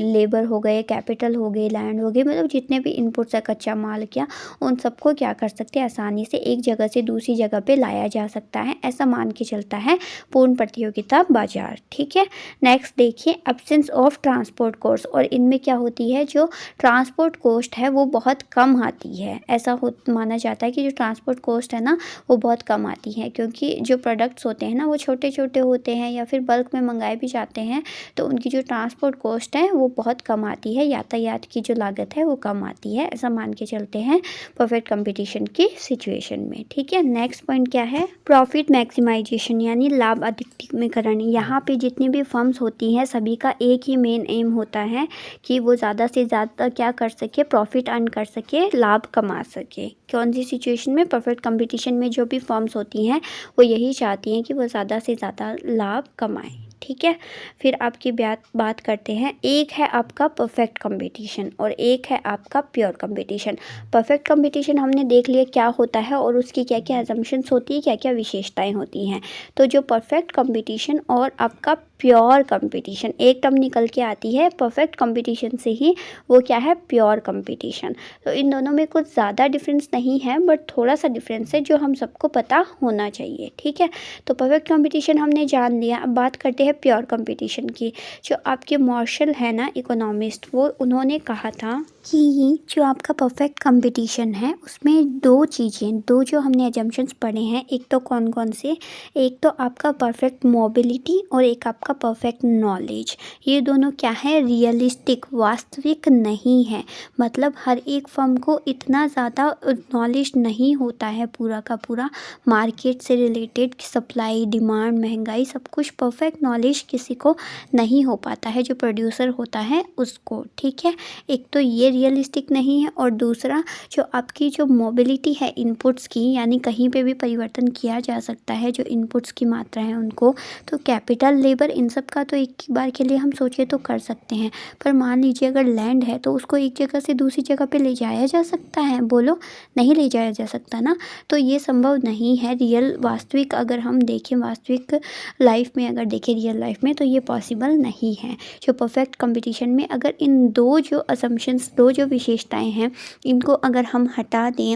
लेबर हो गए, कैपिटल हो गए, लैंड हो गए, मतलब जितने भी इनपुट्स है कच्चा माल क्या, उन सबको क्या कर सकते हैं, आसानी से एक जगह से दूसरी जगह पे लाया जा सकता है। ऐसा मान के चलता है पूर्ण प्रतियोगिता बाजार। ठीक है, नेक्स्ट देखिए एब्सेंस ऑफ ट्रांसपोर्ट कॉस्ट, और इनमें क्या होती है, जो ट्रांसपोर्ट कॉस्ट है वो बहुत कम आती है। ऐसा माना जाता है कि जो ट्रांसपोर्ट कॉस्ट है ना वो बहुत कम आती है, क्योंकि जो प्रोडक्ट्स होते हैं ना वो छोटे छोटे होते हैं या फिर बल्क में मंगाए भी जाते हैं, तो उनकी जो ट्रांसपोर्ट कॉस्ट है वो बहुत कम आती है, यातायात की जो लागत है वो कम आती है। ऐसा मान के चलते हैं परफेक्ट कंपटीशन की सिचुएशन में। ठीक है, नेक्स्ट पॉइंट क्या है, प्रॉफिट मैक्सिमाइजेशन यानी लाभ अधिकतमीकरण। यहाँ पे जितनी भी फर्म्स होती हैं सभी का एक ही मेन एम होता है कि वो ज़्यादा से ज़्यादा क्या कर सके, प्रॉफिट अर्न कर सके, लाभ कमा सके। कौन सी सिचुएशन में, परफेक्ट कंपटीशन में जो भी फर्म्स होती हैं वो यही चाहती हैं कि वो ज़्यादा से ज़्यादा लाभ कमाएं। ठीक है, फिर आपकी बात करते हैं, एक है आपका परफेक्ट कंपटीशन और एक है आपका प्योर कंपटीशन। परफेक्ट कंपटीशन हमने देख लिया क्या होता है और उसकी क्या क्या अजम्पशंस होती है, क्या क्या विशेषताएं होती हैं। तो जो परफेक्ट कंपटीशन और आपका प्योर कंपटीशन, एक टर्म निकल के आती है परफेक्ट कंपटीशन से ही, वो क्या है, प्योर कंपटीशन। तो इन दोनों में कुछ ज़्यादा डिफरेंस नहीं है, बट थोड़ा सा डिफरेंस है जो हम सबको पता होना चाहिए। ठीक है, तो परफेक्ट कंपटीशन हमने जान लिया। अब बात करते हैं प्योर कंपटीशन की। जो आपके मार्शल है ना, इकोनॉमिस्ट, वो उन्होंने कहा था कि जो आपका परफेक्ट कंपटीशन है उसमें दो चीज़ें, दो जो हमने एजम्पशंस पढ़े हैं, एक तो कौन कौन से, एक तो आपका परफेक्ट मोबिलिटी और एक आपका परफेक्ट नॉलेज। ये दोनों क्या है, रियलिस्टिक, वास्तविक नहीं है। मतलब हर एक फर्म को इतना ज़्यादा नॉलेज नहीं होता है पूरा का पूरा मार्केट से रिलेटेड, सप्लाई, डिमांड, महंगाई, सब कुछ परफेक्ट नॉलेज किसी को नहीं हो पाता है, जो प्रोड्यूसर होता है उसको। ठीक है, एक तो ये रियलिस्टिक नहीं है, और दूसरा जो आपकी जो मोबिलिटी है इनपुट्स की, यानी कहीं पे भी परिवर्तन किया जा सकता है जो इनपुट्स की मात्रा है उनको, तो कैपिटल, लेबर, इन सब का तो एक बार के लिए हम सोचे तो कर सकते हैं, पर मान लीजिए अगर लैंड है तो उसको एक जगह से दूसरी जगह पे ले जाया जा सकता है, बोलो, नहीं ले जाया जा सकता ना। तो ये संभव नहीं है। रियल, वास्तविक अगर हम देखें, वास्तविक लाइफ में अगर देखें, रियल लाइफ में, तो ये पॉसिबल नहीं है। जो परफेक्ट कंपटीशन में अगर इन दो जो असम्पशंस, दो जो विशेषताएं हैं, इनको अगर हम हटा दें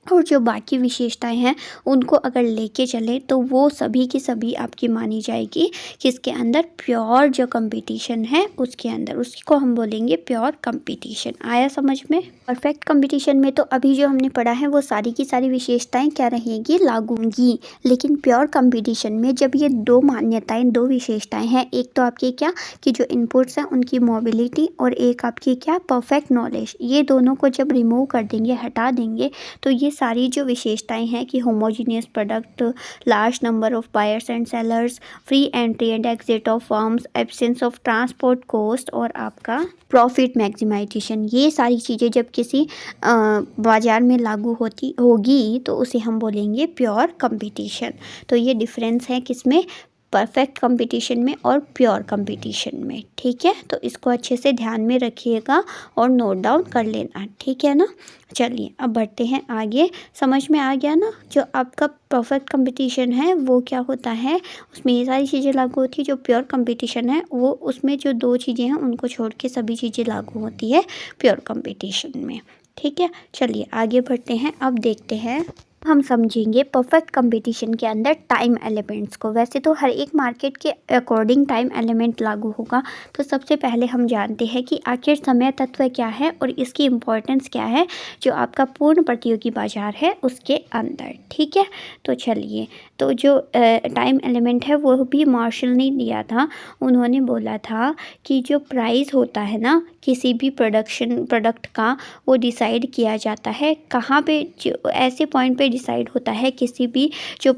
और जो बाकी विशेषताएं हैं उनको अगर लेके चलें, तो वो सभी की सभी आपकी मानी जाएगी किसके अंदर, प्योर जो कंपटीशन है उसके अंदर, उसको हम बोलेंगे प्योर कंपटीशन। आया समझ में। परफेक्ट कंपटीशन में तो अभी जो हमने पढ़ा है वो सारी की सारी विशेषताएं क्या रहेगी, लागू होंगी। लेकिन प्योर कंपटीशन में जब ये दो मान्यताएं, दो विशेषताएं हैं, एक तो आपकी क्या कि जो इनपुट्स हैं उनकी मोबिलिटी, और एक आपकी क्या, परफेक्ट नॉलेज, ये दोनों को जब रिमूव कर देंगे, हटा देंगे, तो ये सारी जो विशेषताएं हैं कि homogeneous product, large number of buyers and sellers, free entry and exit of firms, absence of transport cost और आपका प्रॉफिट मैक्सिमाइजेशन, ये सारी चीज़ें जब किसी बाज़ार में लागू होगी तो उसे हम बोलेंगे प्योर कंपटीशन। तो ये डिफरेंस है किसमें, परफेक्ट कंपटीशन में और प्योर कंपटीशन में। ठीक है, तो इसको अच्छे से ध्यान में रखिएगा और नोट डाउन कर लेना। ठीक है ना, चलिए अब बढ़ते हैं आगे। समझ में आ गया ना, जो आपका परफेक्ट कंपटीशन है वो क्या होता है, उसमें ये सारी चीज़ें लागू होती है। जो प्योर कंपटीशन है वो, उसमें जो दो चीज़ें हैं उनको छोड़ के सभी चीज़ें लागू होती है प्योर कंपटीशन में। ठीक है, चलिए आगे बढ़ते हैं। अब देखते हैं, हम समझेंगे परफेक्ट कंपटीशन के अंदर टाइम एलिमेंट्स को। वैसे तो हर एक मार्केट के अकॉर्डिंग टाइम एलिमेंट लागू होगा, तो सबसे पहले हम जानते हैं कि आखिर समय तत्व क्या है और इसकी इम्पोर्टेंस क्या है जो आपका पूर्ण प्रतियोगी बाजार है उसके अंदर। ठीक है, तो चलिए, तो जो टाइम एलिमेंट है वो भी मार्शल ने दिया था। उन्होंने बोला था कि जो प्राइस होता है ना किसी भी प्रोडक्ट का, वो डिसाइड किया जाता है कहाँ पे, ऐसे पॉइंट पे डिसाइड होता है किसी भी जो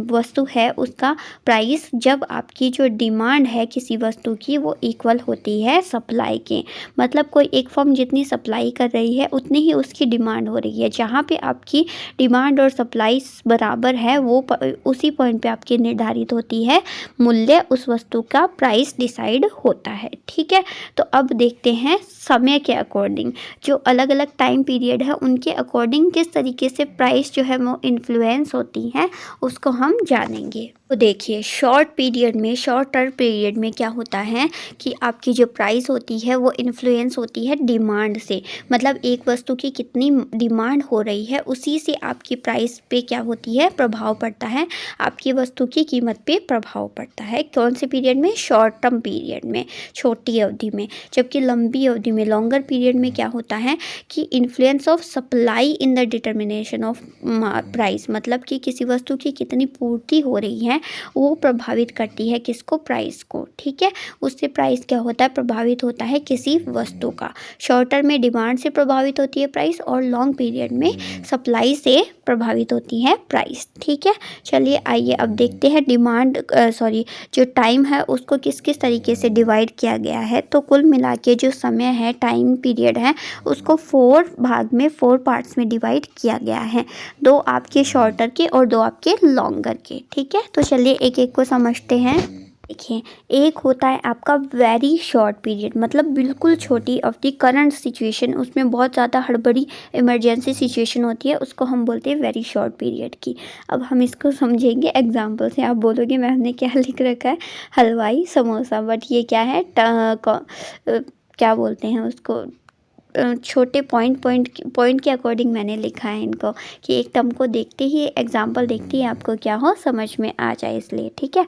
वस्तु है उसका प्राइस, जब आपकी जो डिमांड है किसी वस्तु की वो इक्वल होती है सप्लाई के। मतलब कोई एक फर्म जितनी सप्लाई कर रही है उतनी ही उसकी डिमांड हो रही है। जहाँ पे आपकी डिमांड और सप्लाई बराबर है वो उसी पॉइंट पे आपकी निर्धारित होती है मूल्य, उस वस्तु का प्राइस डिसाइड होता है। ठीक है, तो अब देखते हैं समय के अकॉर्डिंग, जो अलग अलग टाइम पीरियड है उनके अकॉर्डिंग किस तरीके से प्राइस जो है वो इन्फ्लुएंस होती है, उसको हम जानेंगे। तो देखिए शॉर्ट टर्म पीरियड में क्या होता है कि आपकी जो प्राइस होती है वो इन्फ्लुएंस होती है डिमांड से। मतलब एक वस्तु की कितनी डिमांड हो रही है उसी से आपकी प्राइस पे क्या होती है, प्रभाव पड़ता है, आपकी वस्तु की कीमत पे प्रभाव पड़ता है। कौन से पीरियड में? शॉर्ट टर्म पीरियड में, छोटी अवधि में। जबकि लंबी अवधि में, लॉन्गर पीरियड में क्या होता है कि influence of supply in the determination of price. मतलब कि किसी वस्तु की कितनी पूर्ति हो रही है वो प्रभावित करती है किसको? प्राइस को। ठीक है, उससे प्राइस क्या होता है, प्रभावित होता है किसी वस्तु का। शॉर्ट टर्म में डिमांड से प्रभावित होती है प्राइस और लॉन्ग पीरियड में सप्लाई से प्रभावित होती है प्राइस। ठीक है, चलिए आइए अब देखते हैं जो टाइम है उसको किस किस तरीके से डिवाइड किया गया है। तो कुल मिला के जो समय है, टाइम पीरियड है, उसको 4 पार्ट्स में डिवाइड किया गया है। 2 आपके शॉर्टर के और 2 आपके लॉन्गर के। ठीक है, तो चलिए एक एक को समझते हैं। देखिए, एक होता है आपका वेरी शॉर्ट पीरियड, मतलब बिल्कुल छोटी अवधि, करंट सिचुएशन, उसमें बहुत ज़्यादा हड़बड़ी इमरजेंसी सिचुएशन होती है, उसको हम बोलते हैं वेरी शॉर्ट पीरियड की। अब हम इसको समझेंगे एग्जांपल से। आप बोलोगे मैम ने क्या लिख रखा है, हलवाई समोसा, बट ये क्या है, क्या बोलते हैं उसको, छोटे पॉइंट के अकॉर्डिंग मैंने लिखा है इनको, कि एक टर्म को देखते ही, एग्जांपल देखते ही आपको क्या हो, समझ में आ जाए, इसलिए। ठीक है,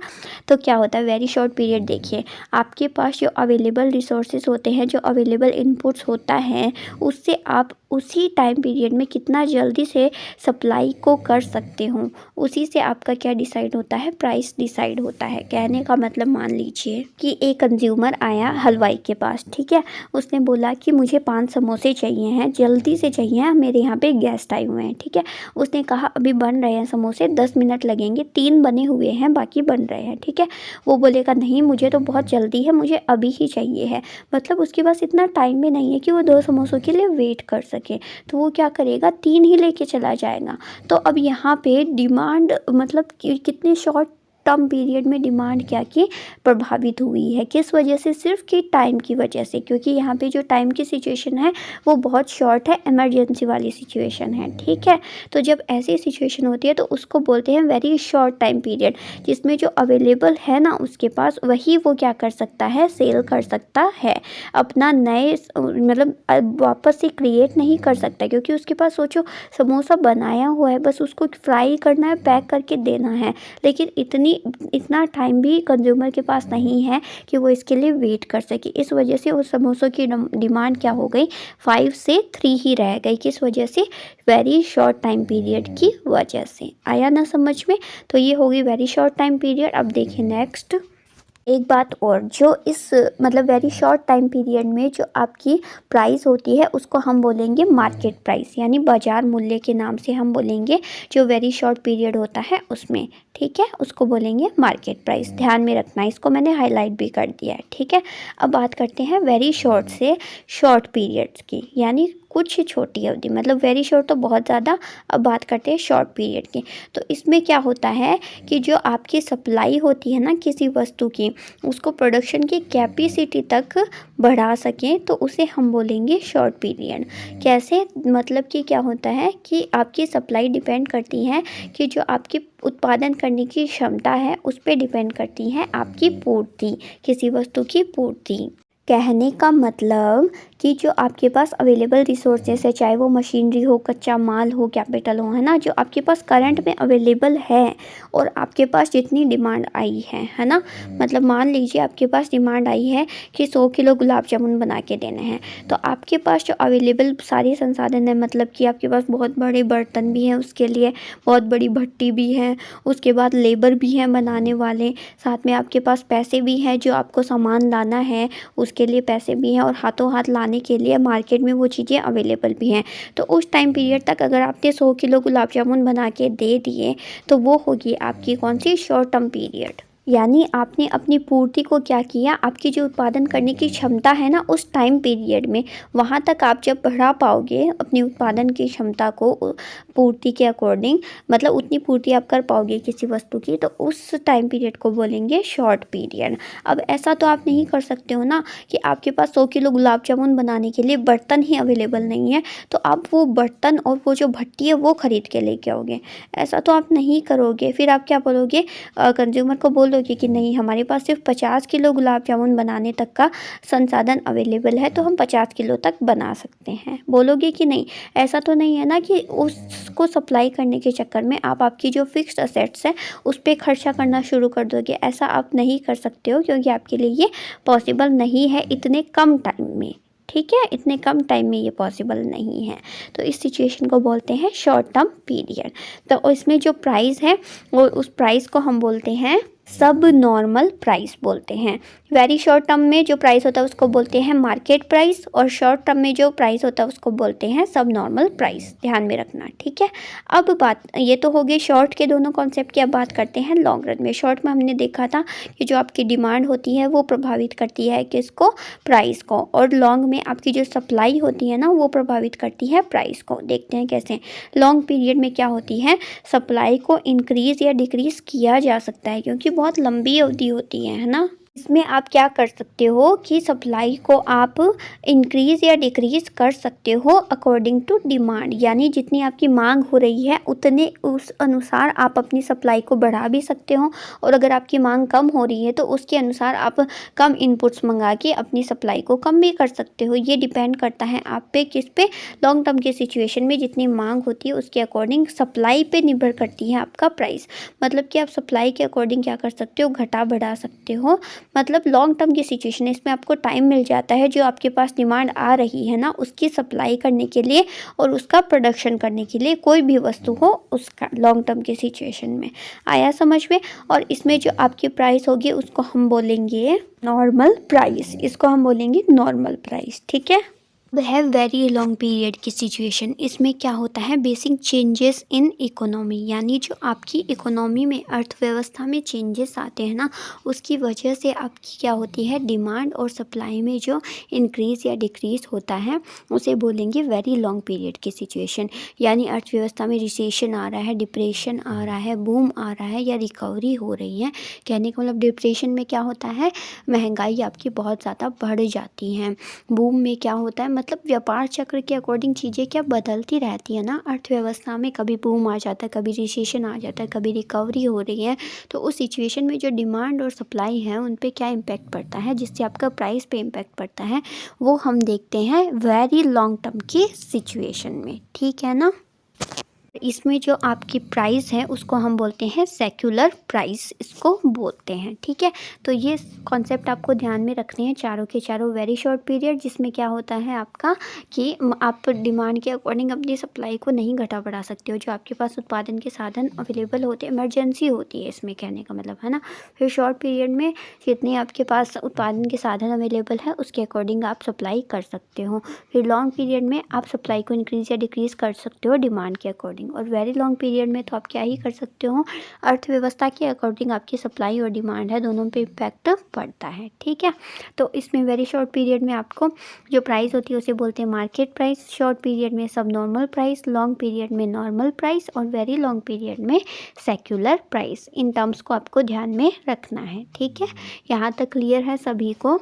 तो क्या होता है वेरी शॉर्ट पीरियड? देखिए, आपके पास जो अवेलेबल रिसोर्सेज होते हैं, जो अवेलेबल इनपुट्स होता है, उससे आप उसी टाइम पीरियड में कितना जल्दी से सप्लाई को कर सकते हो, उसी से आपका क्या डिसाइड होता है, प्राइस डिसाइड होता है। कहने का मतलब, मान लीजिए कि एक कंज्यूमर आया हलवाई के पास। ठीक है, उसने बोला कि मुझे 5 समोसे चाहिए हैं, जल्दी से चाहिए हैं, मेरे यहाँ पे गेस्ट आए हुए हैं। ठीक है, उसने कहा अभी बन रहे हैं समोसे, 10 मिनट लगेंगे, 3 बने हुए हैं, बाकी बन रहे हैं। ठीक है, वो बोलेगा नहीं मुझे तो बहुत जल्दी है, मुझे अभी ही चाहिए है। मतलब उसके पास इतना टाइम भी नहीं है कि वो 2 समोसों के लिए वेट कर सके, तो वो क्या करेगा, 3 ही लेके चला जाएगा। तो अब यहाँ पे डिमांड, मतलब कितने शॉर्ट टर्म पीरियड में डिमांड क्या की, प्रभावित हुई है, किस वजह से? सिर्फ कि टाइम की वजह से, क्योंकि यहाँ पे जो टाइम की सिचुएशन है वो बहुत शॉर्ट है, इमरजेंसी वाली सिचुएशन है। ठीक है, तो जब ऐसी सिचुएशन होती है तो उसको बोलते हैं वेरी शॉर्ट टाइम पीरियड, जिसमें जो अवेलेबल है ना उसके पास, वही वो क्या कर सकता है, सेल कर सकता है, अपना नए मतलब वापस से क्रिएट नहीं कर सकता, क्योंकि उसके पास सोचो समोसा बनाया हुआ है, बस उसको फ्राई करना है, पैक करके देना है। लेकिन इतना टाइम भी कंज्यूमर के पास नहीं है कि वो इसके लिए वेट कर सके। इस वजह से उस समोसों की डिमांड क्या हो गई, 5 से 3 ही रह गई। किस वजह से? वेरी शॉर्ट टाइम पीरियड की वजह से। आया ना समझ में? तो ये होगी वेरी शॉर्ट टाइम पीरियड। अब देखिए नेक्स्ट, एक बात और, जो इस मतलब वेरी शॉर्ट टाइम पीरियड में जो आपकी प्राइस होती है उसको हम बोलेंगे मार्केट प्राइस, यानी बाजार मूल्य के नाम से हम बोलेंगे जो वेरी शॉर्ट पीरियड होता है उसमें। ठीक है, उसको बोलेंगे मार्केट प्राइस, ध्यान में रखना, इसको मैंने हाईलाइट भी कर दिया है। ठीक है, अब बात करते हैं वेरी शॉर्ट से शॉर्ट पीरियड्स की, यानी कुछ छोटी अवधि, मतलब वेरी शॉर्ट तो बहुत ज़्यादा। अब बात करते हैं शॉर्ट पीरियड की। तो इसमें क्या होता है कि जो आपकी सप्लाई होती है ना किसी वस्तु की, उसको प्रोडक्शन की कैपेसिटी तक बढ़ा सकें, तो उसे हम बोलेंगे शॉर्ट पीरियड। कैसे? मतलब कि क्या होता है कि आपकी सप्लाई डिपेंड करती है कि जो आपकी उत्पादन करने की क्षमता है उस पर डिपेंड करती है आपकी पूर्ति, किसी वस्तु की पूर्ति। कहने का मतलब कि जो आपके पास अवेलेबल रिसोर्सेस है, चाहे वो मशीनरी हो, कच्चा माल हो, कैपिटल हो, है ना, जो आपके पास करंट में अवेलेबल है, और आपके पास जितनी डिमांड आई है ना, मतलब मान लीजिए आपके पास डिमांड आई है कि 100 किलो गुलाब जामुन बना के देने हैं, तो आपके पास जो अवेलेबल सारे संसाधन है, मतलब कि आपके पास बहुत बड़े बर्तन भी हैं उसके लिए, बहुत बड़ी भट्टी भी है, उसके बाद लेबर भी हैं बनाने वाले, साथ में आपके पास पैसे भी हैं, जो आपको सामान लाना है उसके लिए पैसे भी हैं, और हाथों हाथ लाने के लिए मार्केट में वो चीज़ें अवेलेबल भी हैं। तो उस टाइम पीरियड तक अगर आपने 100 किलो गुलाब जामुन बना के दे दिए, तो वो होगी आपकी कौन सी, शॉर्ट टर्म पीरियड। यानी आपने अपनी पूर्ति को क्या किया, आपकी जो उत्पादन करने की क्षमता है ना उस टाइम पीरियड में, वहाँ तक आप जब बढ़ा पाओगे अपनी उत्पादन की क्षमता को पूर्ति के अकॉर्डिंग, मतलब उतनी पूर्ति आप कर पाओगे किसी वस्तु की, तो उस टाइम पीरियड को बोलेंगे शॉर्ट पीरियड। अब ऐसा तो आप नहीं कर सकते हो ना कि आपके पास 100 किलो गुलाब जामुन बनाने के लिए बर्तन ही अवेलेबल नहीं है, तो आप वो बर्तन और वो जो भट्टी है वो खरीद के लेके आओगे। ऐसा तो आप नहीं करोगे। फिर आप क्या बोलोगे, कंज्यूमर को बोलोगे कि नहीं, हमारे पास सिर्फ 50 किलो गुलाब जामुन बनाने तक का संसाधन अवेलेबल है, तो हम 50 किलो तक बना सकते हैं, बोलोगे कि नहीं? ऐसा तो नहीं है ना कि उसको सप्लाई करने के चक्कर में आप आपकी जो फिक्स्ड असेट्स है उस पर खर्चा करना शुरू कर दोगे। ऐसा आप नहीं कर सकते हो, क्योंकि आपके लिए ये पॉसिबल नहीं है इतने कम टाइम में। ठीक है, इतने कम टाइम में ये पॉसिबल नहीं है। तो इस सिचुएशन को बोलते हैं शॉर्ट टर्म पीरियड। तो इसमें जो प्राइस है वो, उस प्राइस को हम बोलते हैं सब नॉर्मल प्राइस बोलते हैं। वेरी शॉर्ट टर्म में जो प्राइस होता है उसको बोलते हैं मार्केट प्राइस, और शॉर्ट टर्म में जो प्राइस होता है उसको बोलते हैं सब नॉर्मल प्राइस। ध्यान में रखना, ठीक है। अब बात ये तो हो गई शॉर्ट के दोनों कॉन्सेप्ट की। अब बात करते हैं लॉन्ग रन में। शॉर्ट में हमने देखा था कि जो आपकी डिमांड होती है वो प्रभावित करती है किसको, प्राइस को, और लॉन्ग में आपकी जो सप्लाई होती है ना वो प्रभावित करती है प्राइस को। देखते हैं कैसे। लॉन्ग पीरियड में क्या होती है, सप्लाई को इंक्रीज या डिक्रीज किया जा सकता है, क्योंकि बहुत लंबी अवधि होती है ना। इसमें आप क्या कर सकते हो कि सप्लाई को आप इंक्रीज़ या डिक्रीज़ कर सकते हो अकॉर्डिंग टू डिमांड, यानी जितनी आपकी मांग हो रही है उतने उस अनुसार आप अपनी सप्लाई को बढ़ा भी सकते हो, और अगर आपकी मांग कम हो रही है तो उसके अनुसार आप कम इनपुट्स मंगा के अपनी सप्लाई को कम भी कर सकते हो। ये डिपेंड करता है आप पे, किस पे, लॉन्ग टर्म के सिचुएशन में जितनी मांग होती है उसके अकॉर्डिंग सप्लाई पे निर्भर करती है आपका प्राइस। मतलब कि आप सप्लाई के अकॉर्डिंग क्या कर सकते हो, घटा बढ़ा सकते हो। मतलब लॉन्ग टर्म की सिचुएशन है, इसमें आपको टाइम मिल जाता है जो आपके पास डिमांड आ रही है ना उसकी सप्लाई करने के लिए और उसका प्रोडक्शन करने के लिए, कोई भी वस्तु हो उसका, लॉन्ग टर्म की सिचुएशन में। आया समझ में? और इसमें जो आपकी प्राइस होगी उसको हम बोलेंगे नॉर्मल प्राइस, इसको हम बोलेंगे नॉर्मल प्राइस, ठीक है। अब है वेरी लॉन्ग पीरियड की सिचुएशन। इसमें क्या होता है, बेसिक चेंजेस इन इकोनॉमी, यानी जो आपकी इकोनॉमी में, अर्थव्यवस्था में चेंजेस आते हैं ना उसकी वजह से आपकी क्या होती है, डिमांड और सप्लाई में जो इंक्रीज़ या डिक्रीज़ होता है उसे बोलेंगे वेरी लॉन्ग पीरियड की सिचुएशन। यानी अर्थव्यवस्था में रिसेशन आ रहा है, डिप्रेशन आ रहा है, बूम आ रहा है या रिकवरी हो रही है। कहने का मतलब डिप्रेशन में क्या होता है, महंगाई आपकी बहुत ज़्यादा बढ़ जाती है। बूम में क्या होता है, मतलब व्यापार चक्र के अकॉर्डिंग चीज़ें क्या बदलती रहती है ना अर्थव्यवस्था में, कभी बूम आ जाता है, कभी रिसेशन आ जाता है, कभी रिकवरी हो रही है। तो उस सिचुएशन में जो डिमांड और सप्लाई है उन पे क्या इम्पैक्ट पड़ता है, जिससे आपका प्राइस पे इम्पैक्ट पड़ता है, वो हम देखते हैं वेरी लॉन्ग टर्म की सिचुएशन में, ठीक है ना। इसमें जो आपकी प्राइस है उसको हम बोलते हैं सेक्युलर प्राइस, इसको बोलते हैं, ठीक है। तो ये कॉन्सेप्ट आपको ध्यान में रखने हैं चारों के चारों। वेरी शॉर्ट पीरियड जिसमें क्या होता है आपका कि आप डिमांड के अकॉर्डिंग अपनी सप्लाई को नहीं घटा बढ़ा सकते हो, जो आपके पास उत्पादन के साधन अवेलेबल होते हैं, इमरजेंसी होती है इसमें, कहने का मतलब है ना। फिर शॉर्ट पीरियड में जितने आपके पास उत्पादन के साधन अवेलेबल है उसके अकॉर्डिंग आप सप्लाई कर सकते हो। फिर लॉन्ग पीरियड में आप सप्लाई को इंक्रीज़ या डिक्रीज़ कर सकते हो डिमांड के अकॉर्डिंग। और वेरी लॉन्ग पीरियड में तो आप क्या ही कर सकते हो, अर्थव्यवस्था के अकॉर्डिंग आपकी सप्लाई और डिमांड है दोनों पे इम्पैक्ट पड़ता है, ठीक है। तो इसमें वेरी शॉर्ट पीरियड में आपको जो प्राइस होती है उसे बोलते हैं मार्केट प्राइस, शॉर्ट पीरियड में सब नॉर्मल प्राइस, लॉन्ग पीरियड में नॉर्मल प्राइस और वेरी लॉन्ग पीरियड में सेक्युलर प्राइस। इन टर्म्स को आपको ध्यान में रखना है, ठीक है। यहाँ तक क्लियर है सभी को?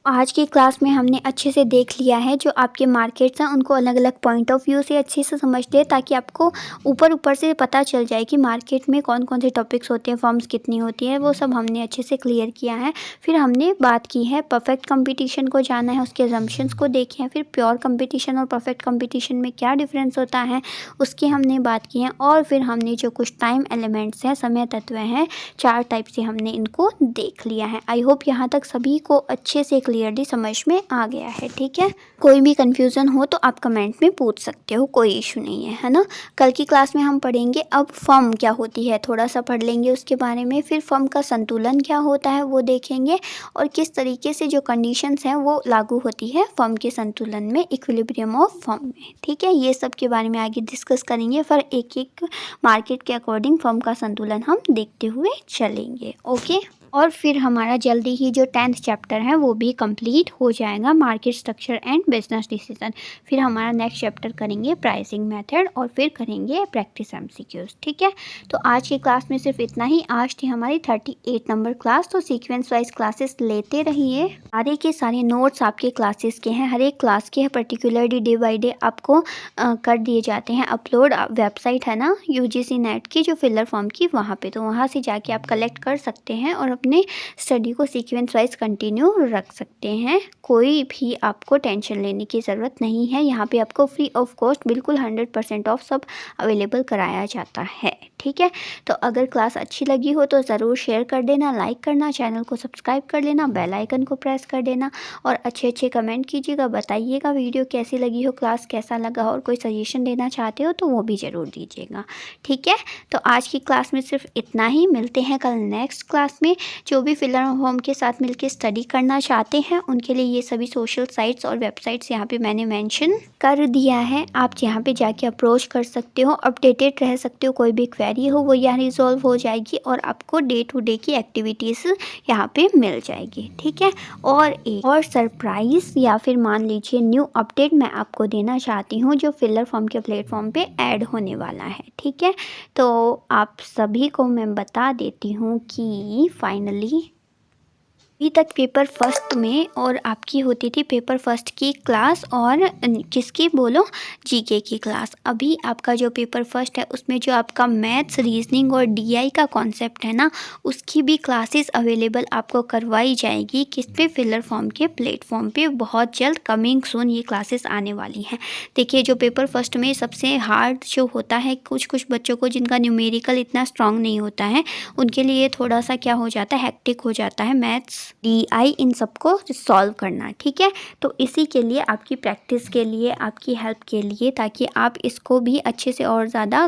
आज की क्लास में हमने अच्छे से देख लिया है जो आपके मार्केट्स हैं उनको अलग अलग पॉइंट ऑफ व्यू से अच्छे से समझते हैं, ताकि आपको ऊपर से पता चल जाए कि मार्केट में कौन कौन से टॉपिक्स होते हैं, फर्म्स कितनी होती है, वो सब हमने अच्छे से क्लियर किया है। फिर हमने बात की है परफेक्ट कंपटीशन को जाना है, उसके असम्पशंस को देखे हैं। फिर प्योर कंपटीशन और परफेक्ट कंपटीशन में क्या डिफरेंस होता है उसकी हमने बात की है। और फिर हमने जो कुछ टाइम एलिमेंट्स हैं, समय तत्व हैं, 4 टाइप से हमने इनको देख लिया है। आई होप यहाँ तक सभी को अच्छे से क्लियरली समझ में आ गया है, ठीक है। कोई भी कंफ्यूजन हो तो आप कमेंट में पूछ सकते हो, कोई इशू नहीं है ना। कल की क्लास में हम पढ़ेंगे अब फर्म क्या होती है, थोड़ा सा पढ़ लेंगे उसके बारे में। फिर फर्म का संतुलन क्या होता है वो देखेंगे, और किस तरीके से जो कंडीशंस हैं वो लागू होती है फर्म के संतुलन में, इक्विलिब्रियम ऑफ फर्म में, ठीक है। ये सब के बारे में आगे डिस्कस करेंगे, फिर एक एक मार्केट के अकॉर्डिंग फर्म का संतुलन हम देखते हुए चलेंगे। ओके। और फिर हमारा जल्दी ही जो 10th चैप्टर है वो भी कंप्लीट हो जाएगा, market structure and business decision. फिर हमारा नेक्स्ट चैप्टर करेंगे प्राइसिंग मेथड और फिर करेंगे प्रैक्टिस एमसीक्यूज। ठीक है, तो आज की क्लास में सिर्फ इतना ही। आज थी हमारी 38 नंबर क्लास। तो सीक्वेंस वाइज क्लासेस लेते रहिए। सारे के सारे नोट्स आपके क्लासेस के हैं, हर एक क्लास के पर्टिकुलरली डे बाई डे आपको कर दिए जाते हैं अपलोड। वेबसाइट है ना यूजीसी नेट की, जो फिलर फॉर्म की, वहाँ पे, तो वहाँ से जाके आप कलेक्ट कर सकते हैं और अपने स्टडी को सीक्वेंस वाइज कंटिन्यू रख सकते हैं। कोई भी आपको टेंशन लेने की ज़रूरत नहीं है। यहाँ पे आपको फ्री ऑफ कॉस्ट बिल्कुल 100% ऑफ सब अवेलेबल कराया जाता है। ठीक है, तो अगर क्लास अच्छी लगी हो तो ज़रूर शेयर कर देना, लाइक करना, चैनल को सब्सक्राइब कर लेना, बेल आइकन को प्रेस कर देना और अच्छे अच्छे कमेंट कीजिएगा, बताइएगा वीडियो कैसी लगी हो, क्लास कैसा लगा हो, और कोई सजेशन देना चाहते हो तो वो भी ज़रूर दीजिएगा। ठीक है, तो आज की क्लास में सिर्फ इतना ही। मिलते हैं कल नेक्स्ट क्लास में। जो भी फिलर फॉर्म के साथ मिलकर स्टडी करना चाहते हैं उनके लिए ये सभी सोशल साइट्स और वेबसाइट्स यहाँ पे मैंने मेंशन कर दिया है। आप यहाँ पे जाके अप्रोच कर सकते हो, अपडेटेड रह सकते हो। कोई भी क्वेरी हो वो यहाँ रिजॉल्व हो जाएगी और आपको डे टू डे की एक्टिविटीज़ यहाँ पे मिल जाएगी। ठीक है, और एक और सरप्राइज़ या फिर मान लीजिए न्यू अपडेट मैं आपको देना चाहती हूँ, जो फिलर फॉर्म के प्लेटफॉर्म पे ऐड होने वाला है। ठीक है, तो आप सभी को मैं बता देती हूँ कि फाइनली अभी तक पेपर फर्स्ट में और आपकी होती थी पेपर फर्स्ट की क्लास और किसकी बोलो, जीके की क्लास। अभी आपका जो पेपर फर्स्ट है उसमें जो आपका मैथ्स, रीजनिंग और डीआई का कॉन्सेप्ट है ना, उसकी भी क्लासेस अवेलेबल आपको करवाई जाएगी। किस पे, फिलर फॉर्म के प्लेटफॉर्म पे। बहुत जल्द कमिंग सून ये क्लासेस आने वाली हैं। देखिए, जो पेपर फर्स्ट में सबसे हार्ड जो होता है, कुछ कुछ बच्चों को जिनका न्यूमेरिकल इतना स्ट्रांग नहीं होता है, उनके लिए थोड़ा सा क्या हो जाता है, हेक्टिक हो जाता है मैथ्स, डीआई, इन सबको सॉल्व करना। ठीक है, तो इसी के लिए, आपकी प्रैक्टिस के लिए, आपकी हेल्प के लिए, ताकि आप इसको भी अच्छे से और ज़्यादा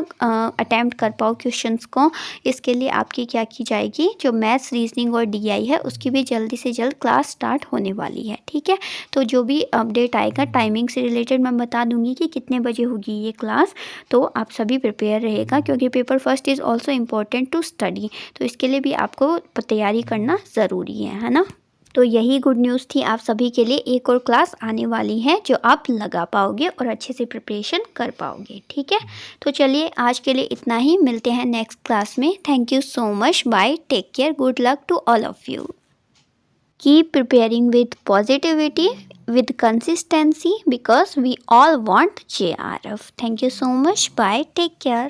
अटैम्प्ट कर पाओ क्वेश्चंस को, इसके लिए आपकी क्या की जाएगी, जो मैथ्स, रीजनिंग और डीआई है उसकी भी जल्दी से जल्द क्लास स्टार्ट होने वाली है। ठीक है, तो जो भी अपडेट आएगा टाइमिंग से रिलेटेड मैं बता दूंगी कि कितने बजे होगी ये क्लास। तो आप सभी प्रिपेयर रहेगा, क्योंकि paper first is also important to study, तो इसके लिए भी आपको तैयारी करना ज़रूरी है ना। तो यही गुड न्यूज़ थी आप सभी के लिए। एक और क्लास आने वाली है जो आप लगा पाओगे और अच्छे से प्रिपरेशन कर पाओगे। ठीक है, तो चलिए आज के लिए इतना ही। मिलते हैं नेक्स्ट क्लास में। Thank you so much, bye, take care, good luck to all of you. Keep preparing with positivity, with consistency, because we all want JRF. Thank you so much. Bye. Take care.